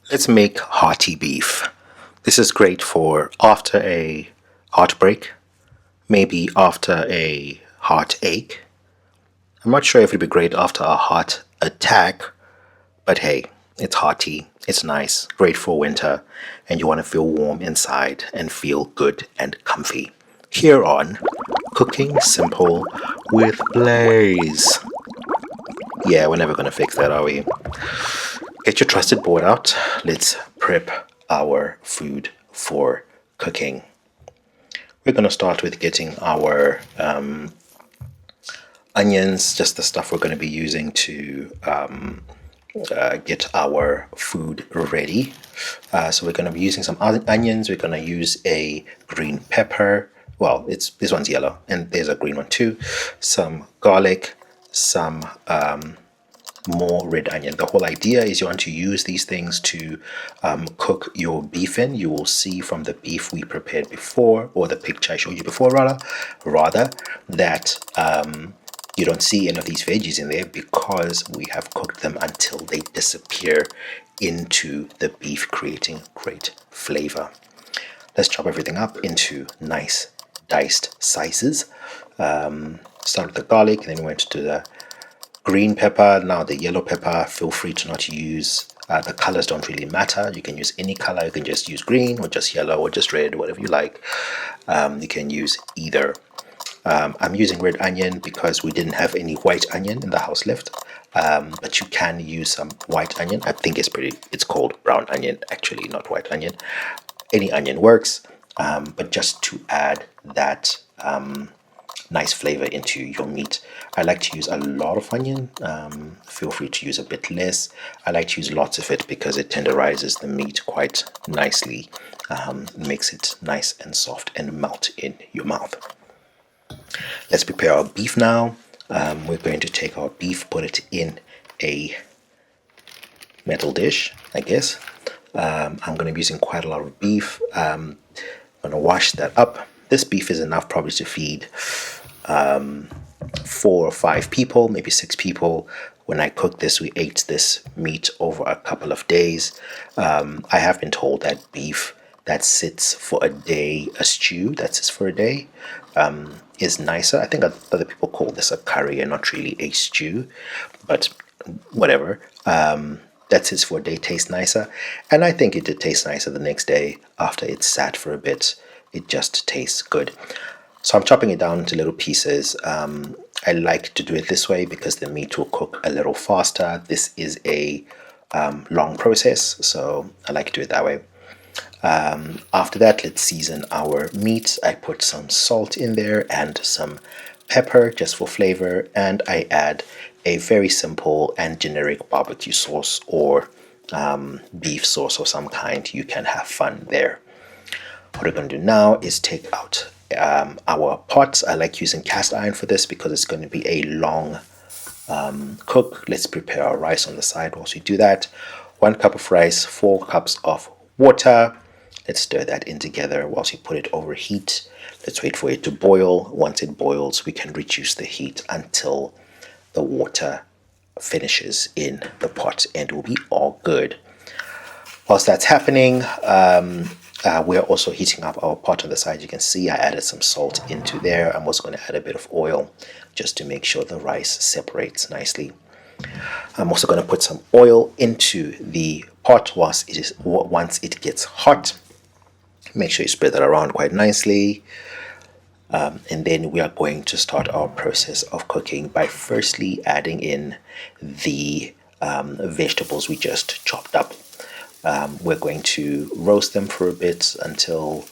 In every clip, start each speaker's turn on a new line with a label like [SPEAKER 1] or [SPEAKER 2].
[SPEAKER 1] Let's make hearty beef. This is great for after a heartbreak, maybe after a heartache. I'm not sure if it'd be great after a heart attack, but hey, it's hearty, it's nice, great for winter, and you want to feel warm inside and feel good and comfy. Here on Cooking Simple with Blaze. Yeah, we're never going to fix that, are we? Get your trusted board out. Let's prep our food for cooking. We're going to start with getting our onions, just the stuff we're going to be using to get our food ready. So we're going to be using some onions. We're going to use a green pepper. Well, this one's yellow, and there's a green one too. Some garlic, some more red onion. The whole idea is you want to use these things to cook your beef in. You will see from the beef we prepared before, or the picture I showed you before rather that you don't see any of these veggies in there because we have cooked them until they disappear into the beef, creating great flavor. Let's chop everything up into nice diced slices. Start with the garlic, and then we went to the green pepper. Now the yellow pepper, feel free to not use, the colors don't really matter. You can use any color. You can just use green or just yellow or just red, whatever you like. You can use either. I'm using red onion because we didn't have any white onion in the house left. But you can use some white onion. I think it's called brown onion, actually, not white onion. Any onion works, but just to add that nice flavor into your meat. I like to use a lot of onion. Feel free to use a bit less. I like to use lots of it because it tenderizes the meat quite nicely, makes it nice and soft and melt in your mouth. Let's prepare our beef now. We're going to take our beef, put it in a metal dish, I guess. I'm going to be using quite a lot of beef. I'm going to wash that up. This beef is enough probably to feed 4 or 5 people, maybe 6 people. When I cooked this, we ate this meat over a couple of days. I have been told that beef that sits for a day, a stew that sits for a day, is nicer. I think other people call this a curry and not really a stew, but whatever. That sits for a day tastes nicer, and I think it did taste nicer the next day after it sat for a bit. It just tastes good. So I'm chopping it down into little pieces. I like to do it this way because the meat will cook a little faster. This is a long process, so I like to do it that way. After that, let's season our meat. I put some salt in there and some pepper just for flavor, and I add a very simple and generic barbecue sauce or beef sauce of some kind. You can have fun there. What we're going to do now is take out our pots. I like using cast iron for this because it's going to be a long cook. Let's prepare our rice on the side whilst we do that. 1 cup of rice, 4 cups of water. Let's stir that in together whilst we put it over heat. Let's wait for it to boil. Once it boils, we can reduce the heat until the water finishes in the pot and will be all good. Whilst that's happening, we're also heating up our pot on the side. You can see I added some salt into there. I'm also going to add a bit of oil just to make sure the rice separates nicely. I'm also going to put some oil into the pot once it gets hot. Make sure you spread that around quite nicely. And then we are going to start our process of cooking by firstly adding in the vegetables we just chopped up. We're going to roast them for a bit until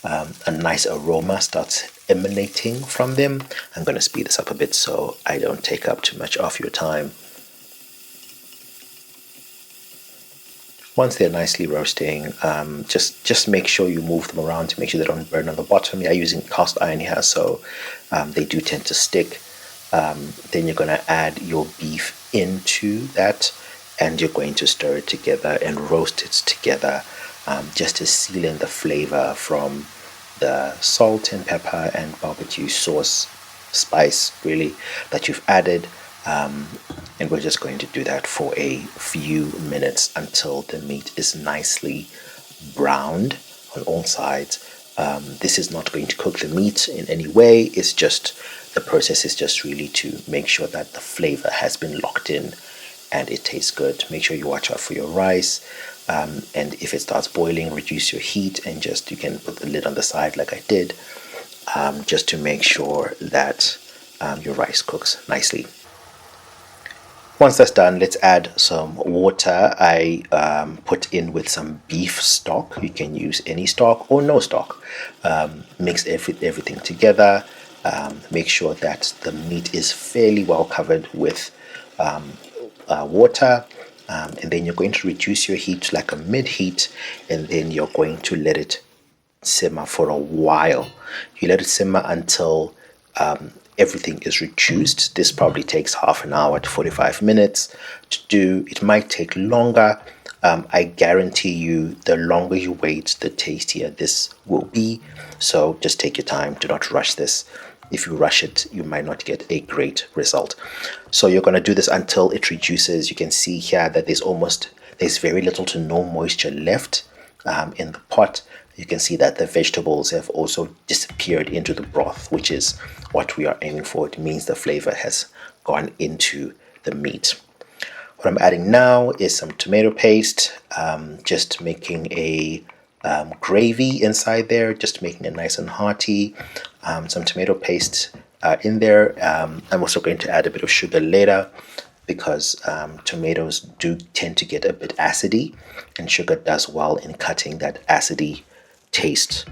[SPEAKER 1] a nice aroma starts emanating from them. I'm going to speed this up a bit so I don't take up too much of your time. Once they're nicely roasting, just make sure you move them around to make sure they don't burn on the bottom. I'm using cast iron here, so they do tend to stick. Then you're going to add your beef into that, and you're going to stir it together and roast it together, just to seal in the flavor from the salt and pepper and barbecue sauce, spice really, that you've added. And we're just going to do that for a few minutes until the meat is nicely browned on all sides. This is not going to cook the meat in any way. It's just the process is just really to make sure that the flavor has been locked in and it tastes good. Make sure you watch out for your rice. And if it starts boiling, reduce your heat and just you can put the lid on the side like I did, just to make sure that your rice cooks nicely. Once that's done, let's add some water. I put in with some beef stock. You can use any stock or no stock. Mix everything together. Make sure that the meat is fairly well covered with water. And then you're going to reduce your heat to like a mid heat, and then you're going to let it simmer for a while. You let it simmer until everything is reduced. This probably takes half an hour to 45 minutes to do. It might take longer. I guarantee you, the longer you wait, the tastier this will be. So just take your time. Do not rush this. If you rush it, you might not get a great result. So you're going to do this until it reduces. You can see here that there's very little to no moisture left in the pot. You can see that the vegetables have also disappeared into the broth, which is what we are aiming for. It means the flavor has gone into the meat. What I'm adding now is some tomato paste, just making a gravy inside there, just making it nice and hearty. Some tomato paste in there. I'm also going to add a bit of sugar later because tomatoes do tend to get a bit acidy, and sugar does well in cutting that acidy taste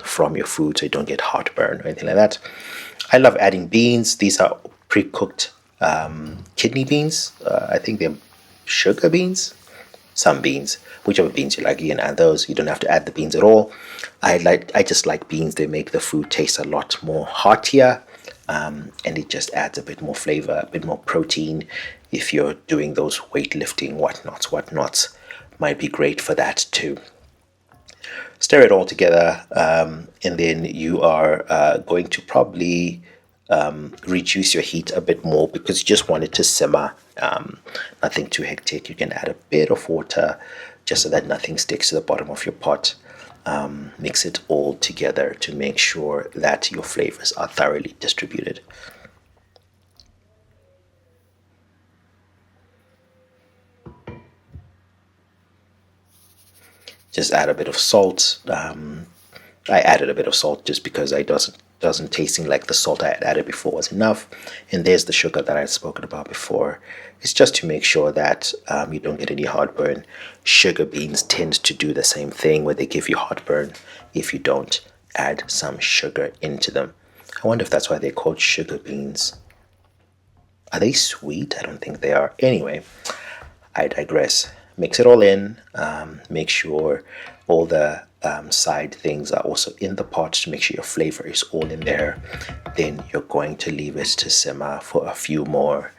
[SPEAKER 1] from your food so you don't get heartburn or anything like that. I love adding beans. These are pre-cooked kidney beans. I think they're sugar beans. Some beans, whichever beans you like, you can add those. You don't have to add the beans at all. I just like beans. They make the food taste a lot more heartier, and it just adds a bit more flavor, a bit more protein. If you're doing those weightlifting whatnots might be great for that too. Stir it all together, and then you are going to probably reduce your heat a bit more because you just want it to simmer. Nothing too hectic. You can add a bit of water just so that nothing sticks to the bottom of your pot. Mix it all together to make sure that your flavors are thoroughly distributed. Just add a bit of salt. I added a bit of salt just because I doesn't tasting like the salt I had added before was enough. And there's the sugar that I had spoken about before. It's just to make sure that you don't get any heartburn. Sugar beans tend to do the same thing where they give you heartburn if you don't add some sugar into them. I wonder if that's why they're called sugar beans. Are they sweet? I don't think they are. Anyway, I digress. Mix it all in. Make sure all the side things are also in the pot to make sure your flavor is all in there. Then you're going to leave it to simmer for a few more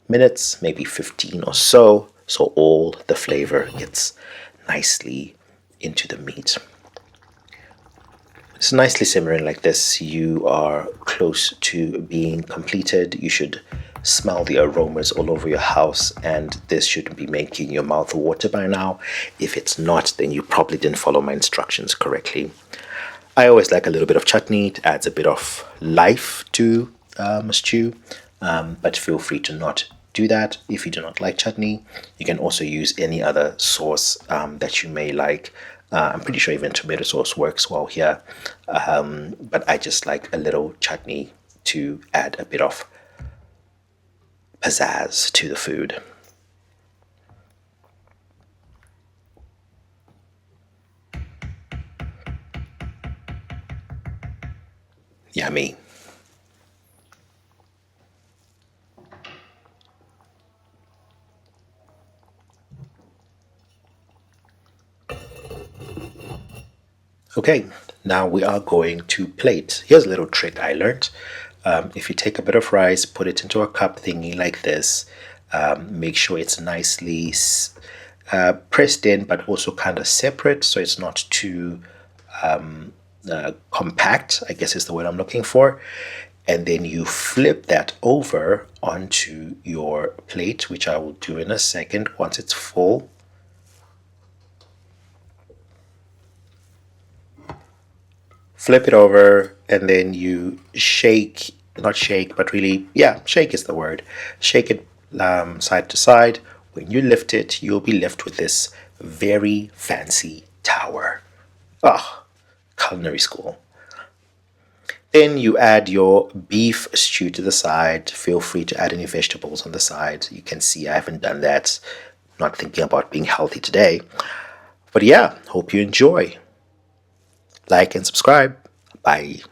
[SPEAKER 1] minutes, maybe 15 or so all the flavor gets nicely into the meat. It's nicely simmering like this. You are close to being completed. You should smell the aromas all over your house, and this should be making your mouth water by now. If it's not, then you probably didn't follow my instructions correctly. I always like a little bit of chutney. It adds a bit of life to a stew, but feel free to not do that if you do not like chutney. You can also use any other sauce that you may like. I'm pretty sure even tomato sauce works well here, but I just like a little chutney to add a bit of pizzazz to the food. Yummy. Okay, now we are going to plate. Here's a little trick I learned. If you take a bit of rice, put it into a cup thingy like this, make sure it's nicely pressed in, but also kind of separate so it's not too compact, I guess is the word I'm looking for. and then you flip that over onto your plate, which I will do in a second once it's full. Flip it over, and then you shake, not shake, but really, yeah, shake is the word. Shake it side to side. When you lift it, you'll be left with this very fancy tower. Ah, culinary school. Then you add your beef stew to the side. Feel free to add any vegetables on the side. You can see I haven't done that. Not thinking about being healthy today. But yeah, hope you enjoy. Like and subscribe. Bye.